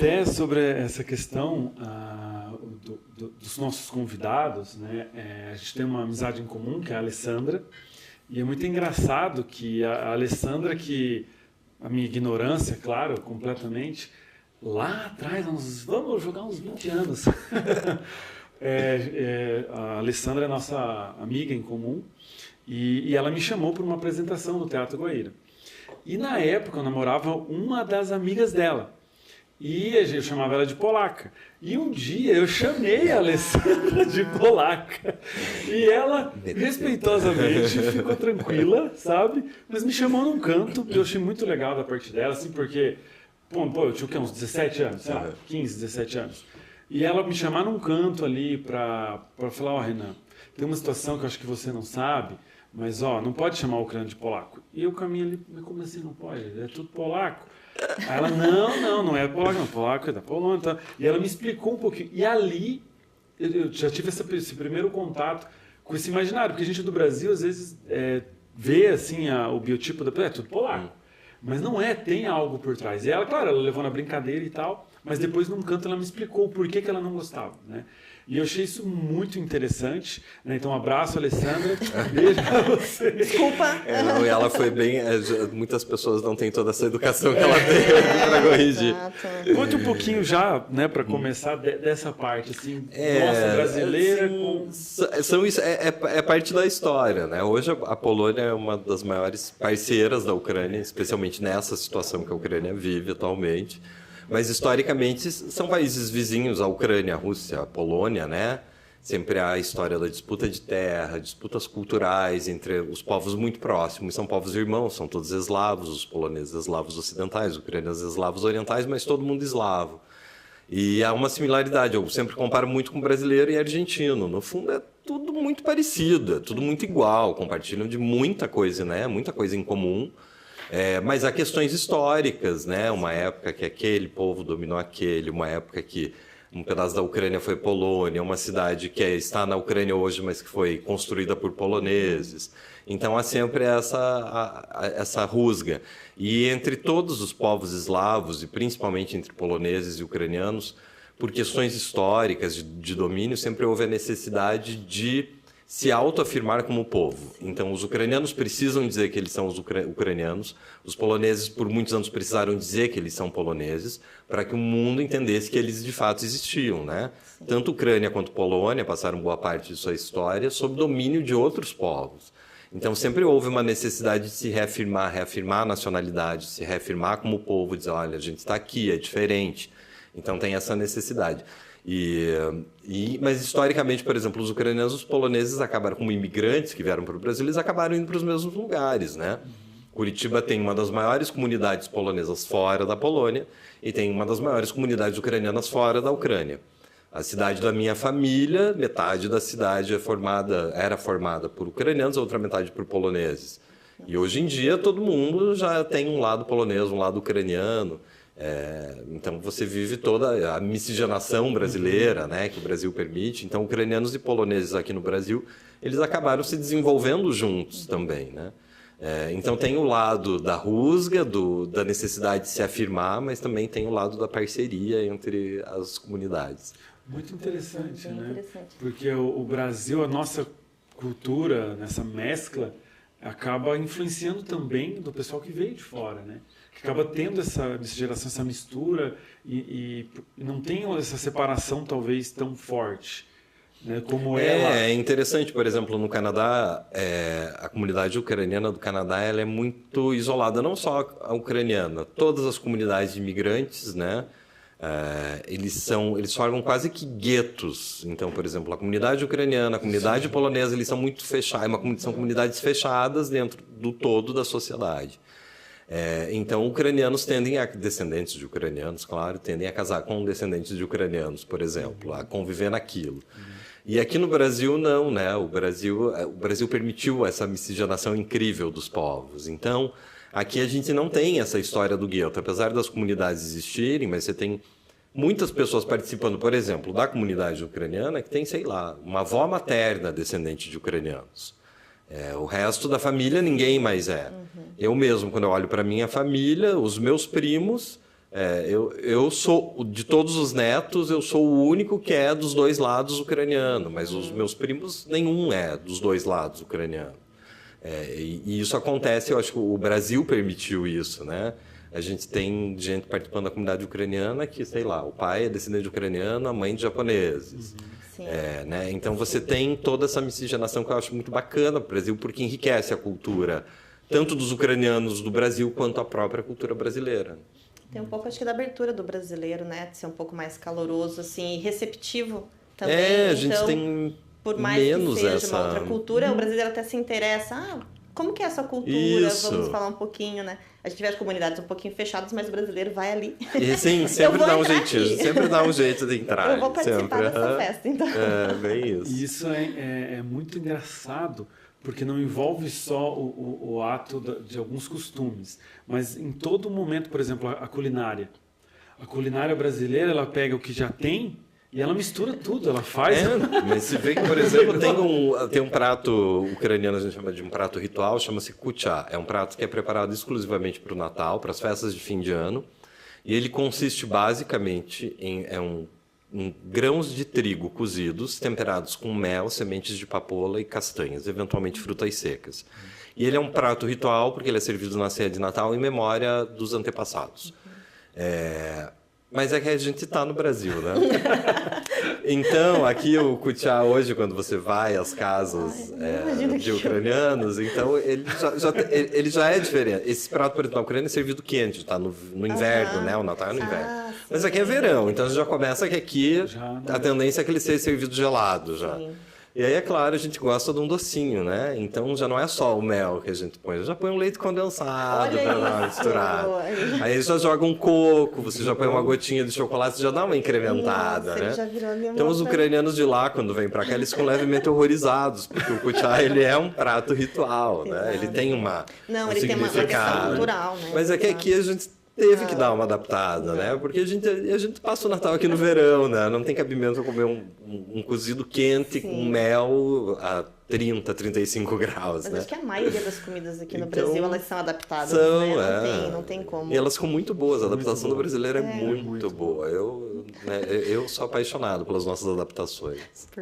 até sobre essa questão dos nossos convidados, né? A gente tem uma amizade em comum, que é a Alessandra, e é muito engraçado que a Alessandra, que a minha ignorância, claro, completamente, lá atrás, vamos jogar uns 20 anos. A Alessandra é nossa amiga em comum, e ela me chamou para uma apresentação no Teatro Guaíra. E na época eu namorava uma das amigas dela. E eu chamava ela de polaca. E um dia eu chamei a Alessandra de polaca. E ela, respeitosamente, ficou tranquila, sabe? Mas me chamou num canto, que eu achei muito legal da parte dela, assim, porque, pô, eu tinha o quê? Uns 17 anos, sei lá, 15, 17 anos. E ela me chamar num canto ali pra falar, Renan, tem uma situação que eu acho que você não sabe, mas, não pode chamar o ucraniano de polaco. E eu caminho ali, mas como assim não pode? É tudo polaco. Aí ela, não é polaco, não, polaco é da Polônia. Tá? E ela me explicou um pouquinho. E ali, eu já tive esse primeiro contato com esse imaginário, porque a gente do Brasil, às vezes, vê, assim, o biotipo da... É tudo polaco. Mas não é, tem algo por trás. E ela, claro, ela levou na brincadeira e tal, mas depois, num canto, ela me explicou o porquê que ela não gostava, né? E eu achei isso muito interessante, né? Então, um abraço, Alessandra. Beijo pra você. Desculpa. Não, e ela foi bem... muitas pessoas não têm toda essa educação que ela tem para corrigir. Conte um pouquinho já, né, para começar dessa parte, assim, nossa brasileira. É parte da história, né? Hoje a Polônia é uma das maiores parceiras da Ucrânia, especialmente nessa situação que a Ucrânia vive atualmente. Mas, historicamente, são países vizinhos, a Ucrânia, a Rússia, a Polônia, né? Sempre há a história da disputa de terra, disputas culturais entre os povos muito próximos. São povos irmãos, são todos eslavos, os poloneses eslavos ocidentais, os ucranianos eslavos orientais, mas todo mundo eslavo. E há uma similaridade, eu sempre comparo muito com brasileiro e argentino. No fundo, é tudo muito parecido, é tudo muito igual, compartilham de muita coisa, né? Muita coisa em comum. Mas há questões históricas, né? Uma época que aquele povo dominou aquele, uma época que um pedaço da Ucrânia foi Polônia, uma cidade que está na Ucrânia hoje, mas que foi construída por poloneses. Então há sempre essa rusga. E entre todos os povos eslavos, e principalmente entre poloneses e ucranianos, por questões históricas de domínio, sempre houve a necessidade de se autoafirmar como povo. Então, os ucranianos precisam dizer que eles são os ucranianos, os poloneses, por muitos anos, precisaram dizer que eles são poloneses, para que o mundo entendesse que eles, de fato, existiam, né? Tanto Ucrânia quanto Polônia passaram boa parte de sua história sob domínio de outros povos. Então, sempre houve uma necessidade de se reafirmar a nacionalidade, se reafirmar como povo, dizer, olha, a gente está aqui, é diferente. Então, tem essa necessidade. Mas historicamente, por exemplo, os ucranianos e os poloneses acabaram, como imigrantes que vieram para o Brasil, eles acabaram indo para os mesmos lugares, né? Curitiba tem uma das maiores comunidades polonesas fora da Polônia e tem uma das maiores comunidades ucranianas fora da Ucrânia. A cidade da minha família, metade da cidade era formada por ucranianos, a outra metade por poloneses. E hoje em dia todo mundo já tem um lado polonês, um lado ucraniano. Então você vive toda a miscigenação brasileira, né, que o Brasil permite. Então ucranianos e poloneses aqui no Brasil, eles acabaram se desenvolvendo juntos também, né? Então tem o lado da rusga, da necessidade de se afirmar, mas também tem o lado da parceria entre as comunidades. Muito interessante, né? Porque o Brasil, a nossa cultura, nessa mescla, acaba influenciando também do pessoal que veio de fora, né? Que acaba tendo essa miscigenação, essa mistura e não tem essa separação talvez tão forte, né, como ela. É interessante, por exemplo, no Canadá, a comunidade ucraniana do Canadá ela é muito isolada, não só a ucraniana, todas as comunidades de imigrantes, né? Eles formam quase que guetos. Então, por exemplo, a comunidade ucraniana, a comunidade polonesa, eles são muito fechados, são comunidades fechadas dentro do todo da sociedade. Então, ucranianos descendentes de ucranianos, claro, tendem a casar com descendentes de ucranianos, por exemplo, a conviver naquilo. E aqui no Brasil, não, né? O Brasil permitiu essa miscigenação incrível dos povos. Então, aqui a gente não tem essa história do gueto, apesar das comunidades existirem, mas você tem muitas pessoas participando, por exemplo, da comunidade ucraniana, que tem, sei lá, uma avó materna descendente de ucranianos. O resto da família, ninguém mais é. Eu mesmo, quando eu olho para minha família, os meus primos, Eu sou, de todos os netos, eu sou o único que é dos dois lados ucraniano, mas os meus primos, nenhum é dos dois lados ucraniano. E isso acontece, eu acho que o Brasil permitiu isso, né? A gente tem gente participando da comunidade ucraniana que, sei lá, o pai é descendente de ucraniano, a mãe de japoneses. Sim. Né? Então você tem toda essa miscigenação que eu acho muito bacana para o Brasil, porque enriquece a cultura, tanto dos ucranianos do Brasil, quanto a própria cultura brasileira. Tem um pouco, acho que, da abertura do brasileiro, né? De ser um pouco mais caloroso, assim, e receptivo também. A gente então, tem por mais menos que seja essa... uma outra cultura, o brasileiro até se interessa. Como que é essa cultura? Isso. Vamos falar um pouquinho, né? A gente vê as comunidades um pouquinho fechadas, mas o brasileiro vai ali. E, sim, sempre dá um jeitinho, aqui. sempre dá um jeito de entrar. Eu vou participar dessa festa, então. Bem isso. E isso é muito engraçado, porque não envolve só o ato de alguns costumes, mas em todo momento, por exemplo, a culinária. A culinária brasileira, ela pega o que já tem e ela mistura tudo, ela faz... Mas se vê que, por exemplo, tem um prato ucraniano, a gente chama de um prato ritual, chama-se kucha. É um prato que é preparado exclusivamente para o Natal, para as festas de fim de ano. E ele consiste basicamente em grãos de trigo cozidos, temperados com mel, sementes de papoula e castanhas, eventualmente frutas secas. E ele é um prato ritual porque ele é servido na ceia de Natal em memória dos antepassados. Mas é que a gente está no Brasil, né? Então, aqui o kucha hoje, quando você vai às casas de ucranianos, então ele já é diferente. Esse prato, por exemplo, na Ucrânia é servido quente, está no inverno, né? O Natal é no inverno. Mas aqui é verão, então já começa que aqui a tendência é que ele seja servido gelado já. Sim. E aí, é claro, a gente gosta de um docinho, né? Então já não é só o mel que a gente põe, já põe um leite condensado para dar uma misturada. Aí já joga um coco, você já põe uma gotinha de chocolate, já dá uma incrementada, né? Já virou Então os ucranianos de lá, quando vêm para cá, eles ficam levemente horrorizados, porque o kucha, ele é um prato ritual, né? Ele tem um ele tem uma questão cultural, né? Mas é que aqui a gente teve que dar uma adaptada, né? Porque a gente passa o Natal aqui no verão, né? Não tem cabimento eu comer um cozido quente com mel a 30, 35 graus, Mas né? acho que a maioria das comidas aqui no Então, Brasil, elas são adaptadas, são, né? Não tem como. E elas são muito boas, a adaptação do brasileiro é muito boa. Eu sou apaixonado pelas nossas adaptações.